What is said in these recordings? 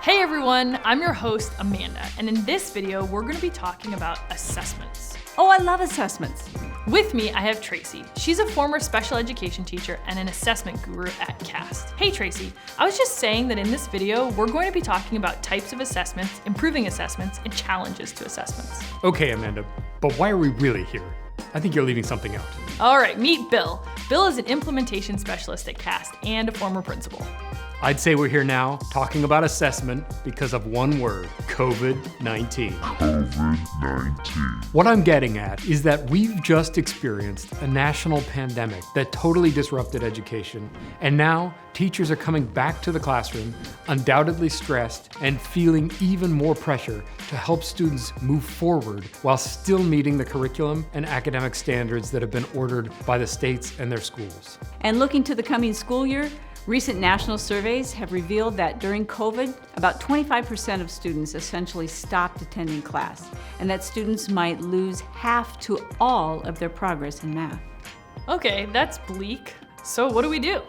Hey everyone, I'm your host, Amanda, and in this video, we're gonna be talking about assessments. Oh, I love assessments. With me, I have Tracy. She's a former special education teacher and an assessment guru at CAST. Hey Tracy, I was just saying that in this video, we're going to be talking about types of assessments, improving assessments, and challenges to assessments. Okay, Amanda, but why are we really here? I think you're leaving something out. All right, meet Bill. Bill is an implementation specialist at CAST and a former principal. I'd say we're here now talking about assessment because of one word, COVID-19. What I'm getting at is that we've just experienced a national pandemic that totally disrupted education, and now teachers are coming back to the classroom, undoubtedly stressed and feeling even more pressure to help students move forward while still meeting the curriculum and academic standards that have been ordered by the states and their schools. And looking to the coming school year, recent national surveys have revealed that during COVID, about 25% of students essentially stopped attending class, and that students might lose half to all of their progress in math. Okay, that's bleak. So what do we do?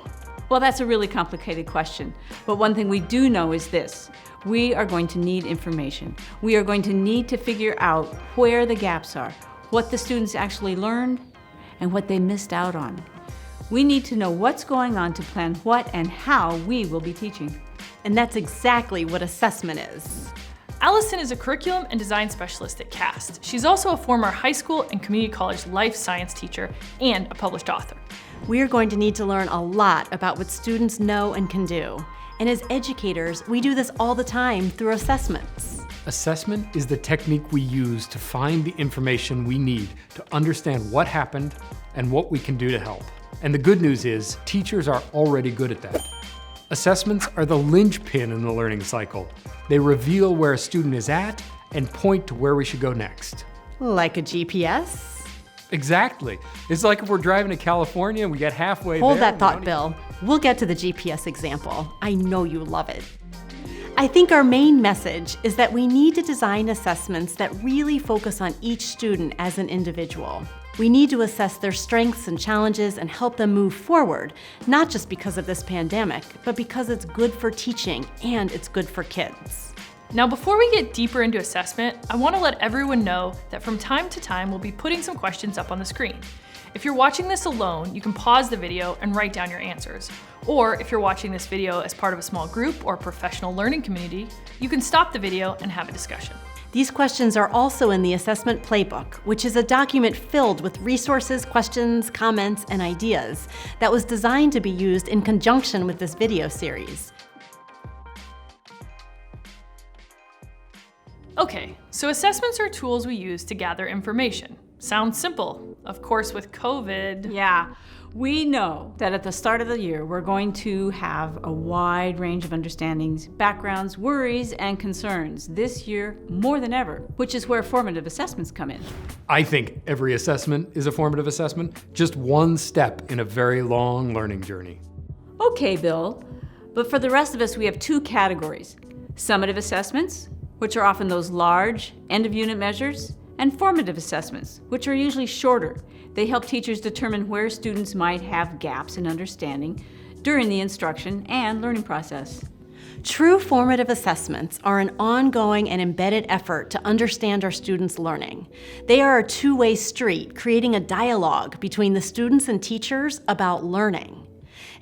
Well, that's a really complicated question, but one thing we do know is this. We are going to need information. We are going to need to figure out where the gaps are, what the students actually learned, and what they missed out on. We need to know what's going on to plan what and how we will be teaching. And that's exactly what assessment is. Allison is a curriculum and design specialist at CAST. She's also a former high school and community college life science teacher and a published author. We are going to need to learn a lot about what students know and can do. And as educators, we do this all the time through assessments. Assessment is the technique we use to find the information we need to understand what happened and what we can do to help. And the good news is, teachers are already good at that. Assessments are the linchpin in the learning cycle. They reveal where a student is at and point to where we should go next. Like a GPS? Exactly. It's like if we're driving to California and we get halfway Hold there. that thought, Bill. We'll get to the GPS example. I know you love it. I think our main message is that we need to design assessments that really focus on each student as an individual. We need to assess their strengths and challenges and help them move forward, not just because of this pandemic, but because it's good for teaching and it's good for kids. Now, before we get deeper into assessment, I want to let everyone know that from time to time, we'll be putting some questions up on the screen. If you're watching this alone, you can pause the video and write down your answers. Or if you're watching this video as part of a small group or professional learning community, you can stop the video and have a discussion. These questions are also in the Assessment Playbook, which is a document filled with resources, questions, comments, and ideas that was designed to be used in conjunction with this video series. Okay, so assessments are tools we use to gather information. Sounds simple. Of course, with COVID. Yeah, we know that at the start of the year, we're going to have a wide range of understandings, backgrounds, worries, and concerns this year more than ever, which is where formative assessments come in. I think every assessment is a formative assessment, just one step in a very long learning journey. Okay, Bill, but for the rest of us, we have two categories. Summative assessments, which are often those large end-of-unit measures, and formative assessments, which are usually shorter. They help teachers determine where students might have gaps in understanding during the instruction and learning process. True formative assessments are an ongoing and embedded effort to understand our students' learning. They are a two-way street, creating a dialogue between the students and teachers about learning.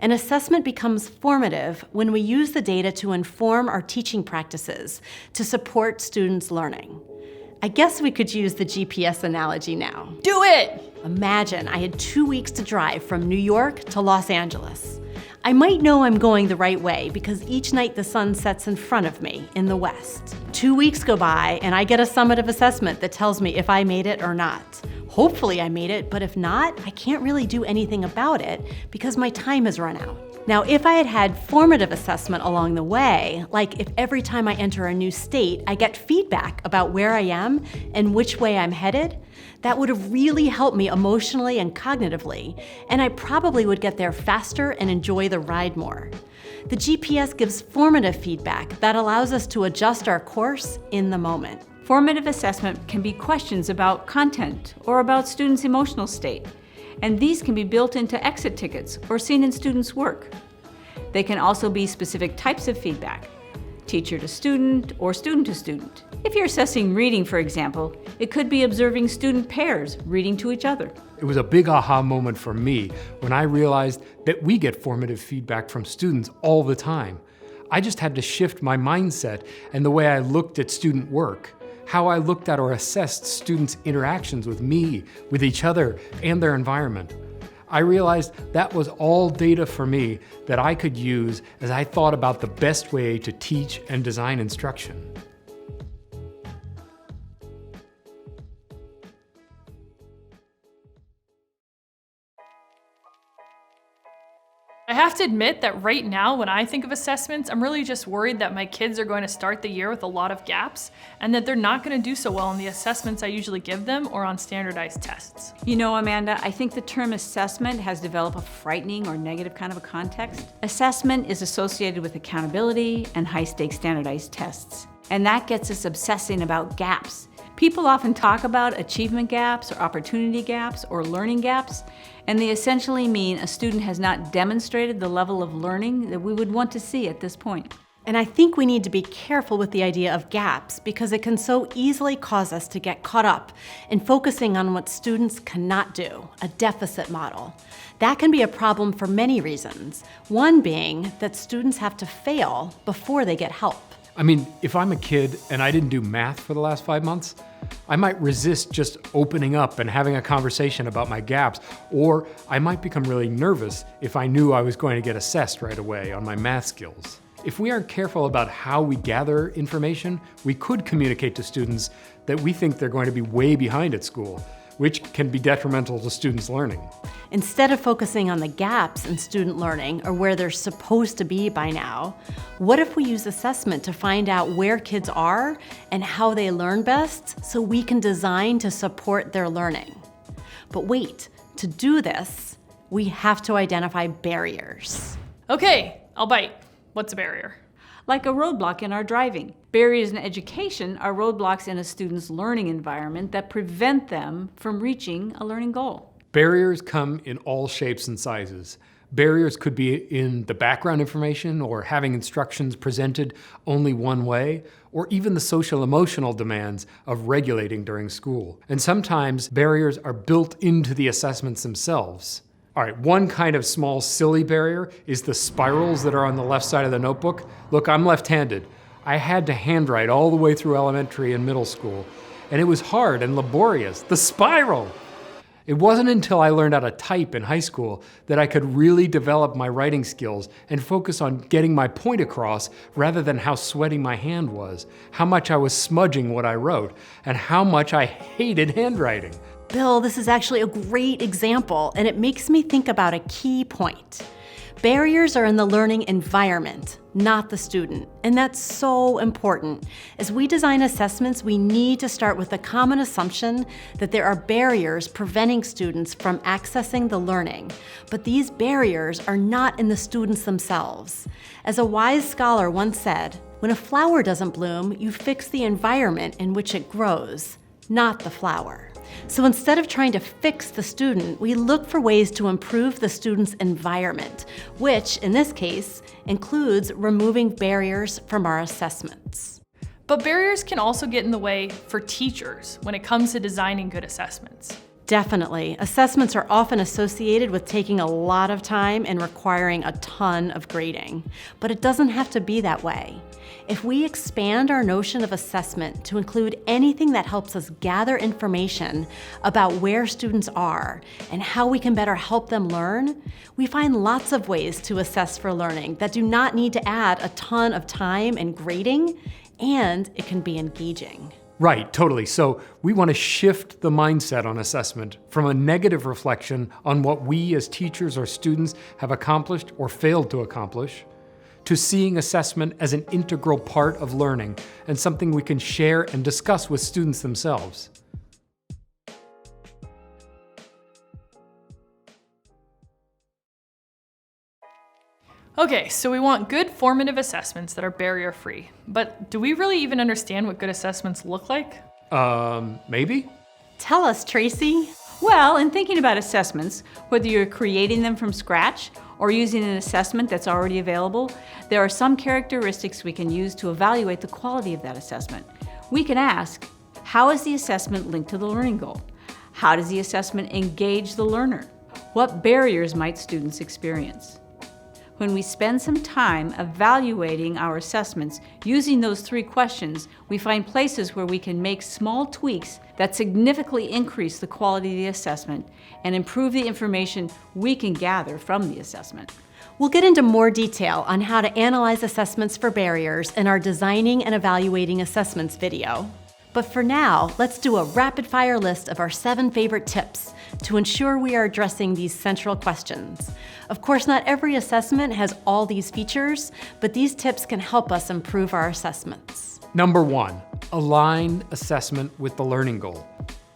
An assessment becomes formative when we use the data to inform our teaching practices to support students' learning. I guess we could use the GPS analogy now. Do it! Imagine I had 2 weeks to drive from New York to Los Angeles. I might know I'm going the right way because each night the sun sets in front of me in the west. 2 weeks go by and I get a summative assessment that tells me if I made it or not. Hopefully I made it, but if not, I can't really do anything about it because my time has run out. Now, if I had had formative assessment along the way, like if every time I enter a new state, I get feedback about where I am and which way I'm headed, that would have really helped me emotionally and cognitively, and I probably would get there faster and enjoy the ride more. The GPS gives formative feedback that allows us to adjust our course in the moment. Formative assessment can be questions about content or about students' emotional state, and these can be built into exit tickets or seen in students' work. They can also be specific types of feedback. teacher to student, or student to student. If you're assessing reading, for example, it could be observing student pairs reading to each other. It was a big aha moment for me when I realized that we get formative feedback from students all the time. I just had to shift my mindset and the way I looked at student work, how I looked at or assessed students' interactions with me, with each other, and their environment. I realized that was all data for me that I could use as I thought about the best way to teach and design instruction. I have to admit that right now, when I think of assessments, I'm really just worried that my kids are going to start the year with a lot of gaps and that they're not going to do so well on the assessments I usually give them or on standardized tests. You know, Amanda, I think the term assessment has developed a frightening or negative kind of a context. Assessment is associated with accountability and high-stakes standardized tests, and that gets us obsessing about gaps. People often talk about achievement gaps or opportunity gaps or learning gaps, and they essentially mean a student has not demonstrated the level of learning that we would want to see at this point. And I think we need to be careful with the idea of gaps because it can so easily cause us to get caught up in focusing on what students cannot do, a deficit model. That can be a problem for many reasons, one being that students have to fail before they get help. I mean, if I'm a kid and I didn't do math for the last 5 months, I might resist just opening up and having a conversation about my gaps, or I might become really nervous if I knew I was going to get assessed right away on my math skills. If we aren't careful about how we gather information, we could communicate to students that we think they're going to be way behind at school, which can be detrimental to students' learning. Instead of focusing on the gaps in student learning or where they're supposed to be by now, what if we use assessment to find out where kids are and how they learn best so we can design to support their learning? But wait, to do this, we have to identify barriers. Okay, I'll bite. What's a barrier? Like a roadblock in our driving. Barriers in education are roadblocks in a student's learning environment that prevent them from reaching a learning goal. Barriers come in all shapes and sizes. Barriers could be in the background information or having instructions presented only one way, or even the social emotional demands of regulating during school. And sometimes barriers are built into the assessments themselves. All right, one kind of small silly barrier is the spirals that are on the left side of the notebook. Look, I'm left-handed. I had to handwrite all the way through elementary and middle school, and it was hard and laborious. The spiral! It wasn't until I learned how to type in high school that I could really develop my writing skills and focus on getting my point across rather than how sweaty my hand was, how much I was smudging what I wrote, and how much I hated handwriting. Bill, this is actually a great example, and it makes me think about a key point. Barriers are in the learning environment, not the student, and that's so important. As we design assessments, we need to start with the common assumption that there are barriers preventing students from accessing the learning, but these barriers are not in the students themselves. As a wise scholar once said, when a flower doesn't bloom, you fix the environment in which it grows, not the flower. So instead of trying to fix the student, we look for ways to improve the student's environment, which in this case includes removing barriers from our assessments. But barriers can also get in the way for teachers when it comes to designing good assessments. Definitely. Assessments are often associated with taking a lot of time and requiring a ton of grading. But it doesn't have to be that way. If we expand our notion of assessment to include anything that helps us gather information about where students are and how we can better help them learn, we find lots of ways to assess for learning that do not need to add a ton of time and grading, and it can be engaging. Right, totally. So we want to shift the mindset on assessment from a negative reflection on what we as teachers or students have accomplished or failed to accomplish, to seeing assessment as an integral part of learning and something we can share and discuss with students themselves. Okay, so we want good formative assessments that are barrier-free. But do we really even understand what good assessments look like? Maybe? Tell us, Tracy. Well, in thinking about assessments, whether you're creating them from scratch or using an assessment that's already available, there are some characteristics we can use to evaluate the quality of that assessment. We can ask, how is the assessment linked to the learning goal? How does the assessment engage the learner? What barriers might students experience? When we spend some time evaluating our assessments using those 3 questions, we find places where we can make small tweaks that significantly increase the quality of the assessment and improve the information we can gather from the assessment. We'll get into more detail on how to analyze assessments for barriers in our Designing and Evaluating Assessments video. But for now, let's do a rapid-fire list of our 7 favorite tips to ensure we are addressing these central questions. Of course, not every assessment has all these features, but these tips can help us improve our assessments. Number 1, align assessment with the learning goal.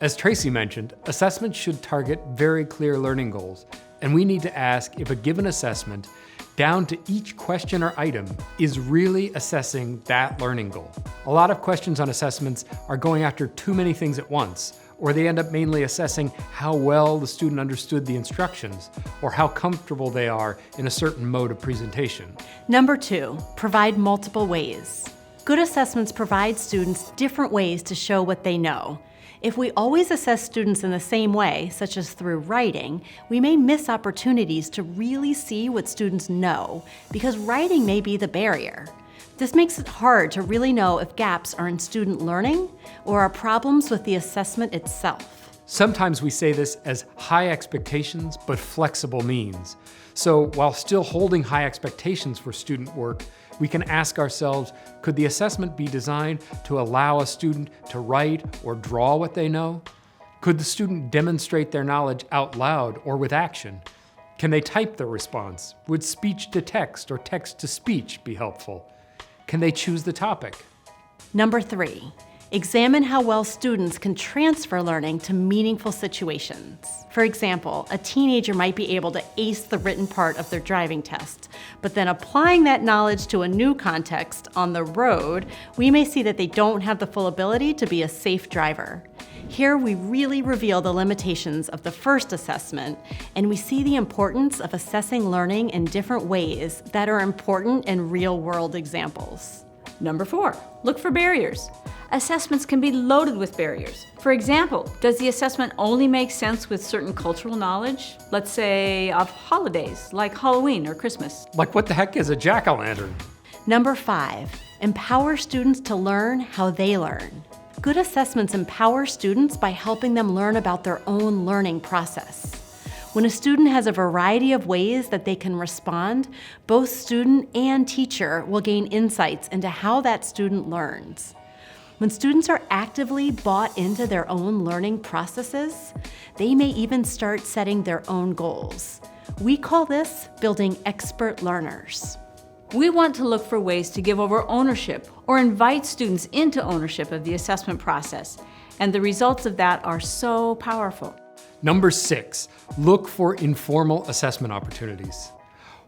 As Tracy mentioned, assessments should target very clear learning goals, and we need to ask if a given assessment, down to each question or item, is really assessing that learning goal. A lot of questions on assessments are going after too many things at once, or they end up mainly assessing how well the student understood the instructions, or how comfortable they are in a certain mode of presentation. Number 2, provide multiple ways. Good assessments provide students different ways to show what they know. If we always assess students in the same way, such as through writing, we may miss opportunities to really see what students know, because writing may be the barrier. This makes it hard to really know if gaps are in student learning or are problems with the assessment itself. Sometimes we say this as high expectations but flexible means. So while still holding high expectations for student work, we can ask ourselves, could the assessment be designed to allow a student to write or draw what they know? Could the student demonstrate their knowledge out loud or with action? Can they type their response? Would speech to text or text to speech be helpful? Can they choose the topic? Number 3, examine how well students can transfer learning to meaningful situations. For example, a teenager might be able to ace the written part of their driving test, but then applying that knowledge to a new context on the road, we may see that they don't have the full ability to be a safe driver. Here we really reveal the limitations of the first assessment, and we see the importance of assessing learning in different ways that are important in real-world examples. Number 4, look for barriers. Assessments can be loaded with barriers. For example, does the assessment only make sense with certain cultural knowledge? Let's say of holidays, like Halloween or Christmas. Like, what the heck is a jack-o'-lantern? Number 5, empower students to learn how they learn. Good assessments empower students by helping them learn about their own learning process. When a student has a variety of ways that they can respond, both student and teacher will gain insights into how that student learns. When students are actively bought into their own learning processes, they may even start setting their own goals. We call this building expert learners. We want to look for ways to give over ownership or invite students into ownership of the assessment process, and the results of that are so powerful. Number 6, look for informal assessment opportunities.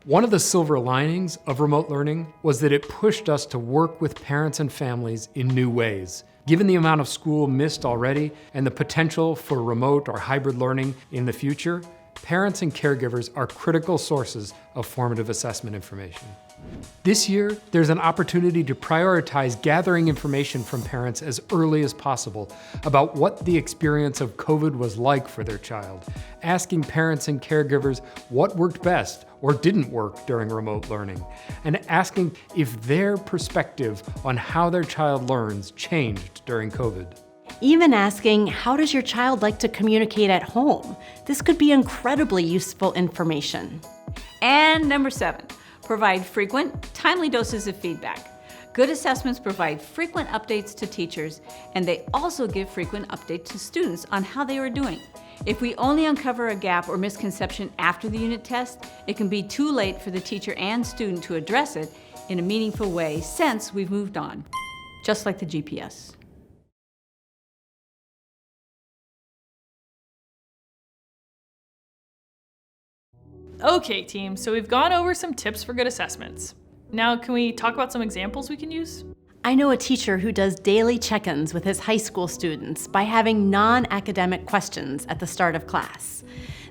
One of the silver linings of remote learning was that it pushed us to work with parents and families in new ways. Given the amount of school missed already and the potential for remote or hybrid learning in the future, parents and caregivers are critical sources of formative assessment information. This year, there's an opportunity to prioritize gathering information from parents as early as possible about what the experience of COVID was like for their child, asking parents and caregivers what worked best or didn't work during remote learning, and asking if their perspective on how their child learns changed during COVID. Even asking, how does your child like to communicate at home? This could be incredibly useful information. And number 7, provide frequent, timely doses of feedback. Good assessments provide frequent updates to teachers, and they also give frequent updates to students on how they are doing. If we only uncover a gap or misconception after the unit test, it can be too late for the teacher and student to address it in a meaningful way since we've moved on, just like the GPS. Okay, team, so we've gone over some tips for good assessments. Now, can we talk about some examples we can use? I know a teacher who does daily check-ins with his high school students by having non-academic questions at the start of class.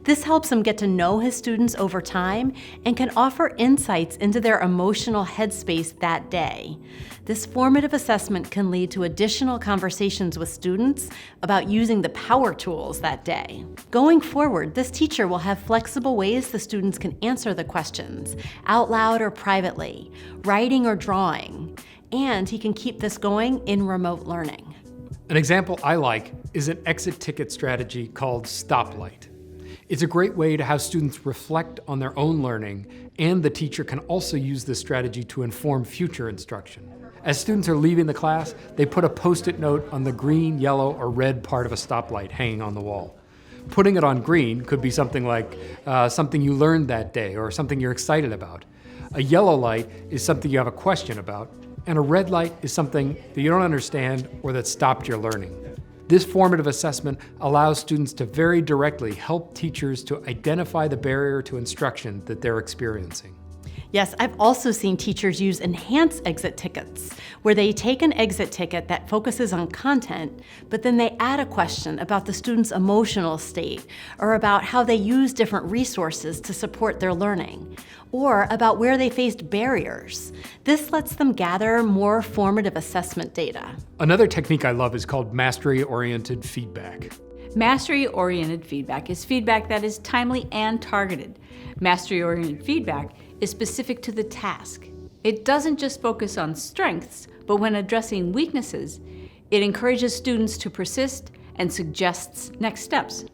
This helps him get to know his students over time and can offer insights into their emotional headspace that day. This formative assessment can lead to additional conversations with students about using the power tools that day. Going forward, this teacher will have flexible ways the students can answer the questions, out loud or privately, writing or drawing, and he can keep this going in remote learning. An example I like is an exit ticket strategy called Stoplight. It's a great way to have students reflect on their own learning, and the teacher can also use this strategy to inform future instruction. As students are leaving the class, they put a Post-it note on the green, yellow, or red part of a stoplight hanging on the wall. Putting it on green could be something like something you learned that day or something you're excited about. A yellow light is something you have a question about, and a red light is something that you don't understand or that stopped your learning. This formative assessment allows students to very directly help teachers to identify the barrier to instruction that they're experiencing. Yes, I've also seen teachers use enhanced exit tickets, where they take an exit ticket that focuses on content, but then they add a question about the student's emotional state, or about how they use different resources to support their learning, or about where they faced barriers. This lets them gather more formative assessment data. Another technique I love is called mastery-oriented feedback. Mastery-oriented feedback is feedback that is timely and targeted. Mastery-oriented feedback is specific to the task. It doesn't just focus on strengths, but when addressing weaknesses, it encourages students to persist and suggests next steps.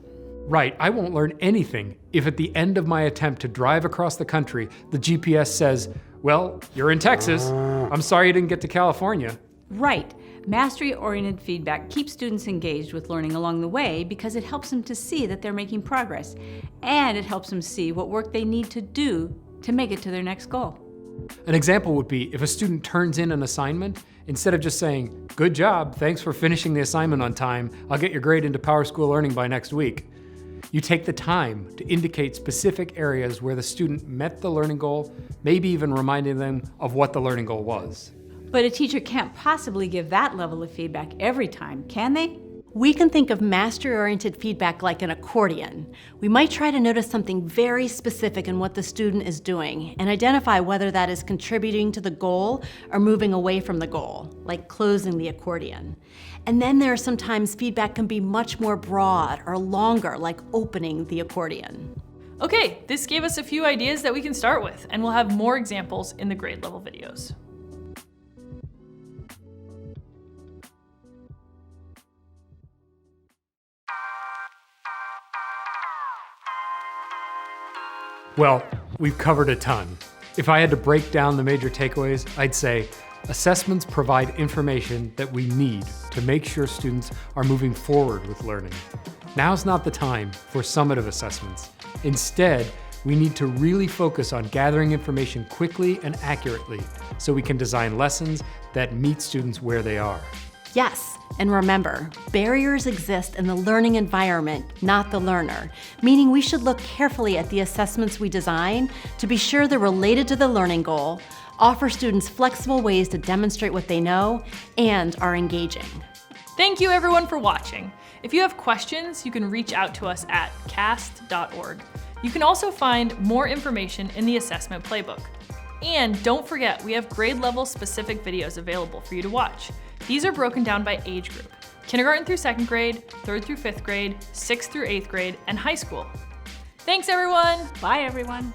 Right, I won't learn anything if at the end of my attempt to drive across the country, the GPS says, well, you're in Texas. I'm sorry you didn't get to California. Right. Mastery-oriented feedback keeps students engaged with learning along the way because it helps them to see that they're making progress, and it helps them see what work they need to do to make it to their next goal. An example would be if a student turns in an assignment, instead of just saying, good job, thanks for finishing the assignment on time, I'll get your grade into PowerSchool Learning by next week. You take the time to indicate specific areas where the student met the learning goal, maybe even reminding them of what the learning goal was. But a teacher can't possibly give that level of feedback every time, can they? We can think of mastery-oriented feedback like an accordion. We might try to notice something very specific in what the student is doing and identify whether that is contributing to the goal or moving away from the goal, like closing the accordion. And then there are sometimes feedback can be much more broad or longer, like opening the accordion. Okay, this gave us a few ideas that we can start with, and we'll have more examples in the grade level videos. Well, we've covered a ton. If I had to break down the major takeaways, I'd say assessments provide information that we need to make sure students are moving forward with learning. Now's not the time for summative assessments. Instead, we need to really focus on gathering information quickly and accurately so we can design lessons that meet students where they are. Yes, and remember, barriers exist in the learning environment, not the learner, meaning we should look carefully at the assessments we design to be sure they're related to the learning goal, offer students flexible ways to demonstrate what they know, and are engaging. Thank you everyone for watching. If you have questions, you can reach out to us at cast.org. You can also find more information in the assessment playbook. And don't forget, we have grade level specific videos available for you to watch. These are broken down by age group: kindergarten through 2nd grade, 3rd through 5th grade, 6th through 8th grade, and high school. Thanks everyone! Bye everyone!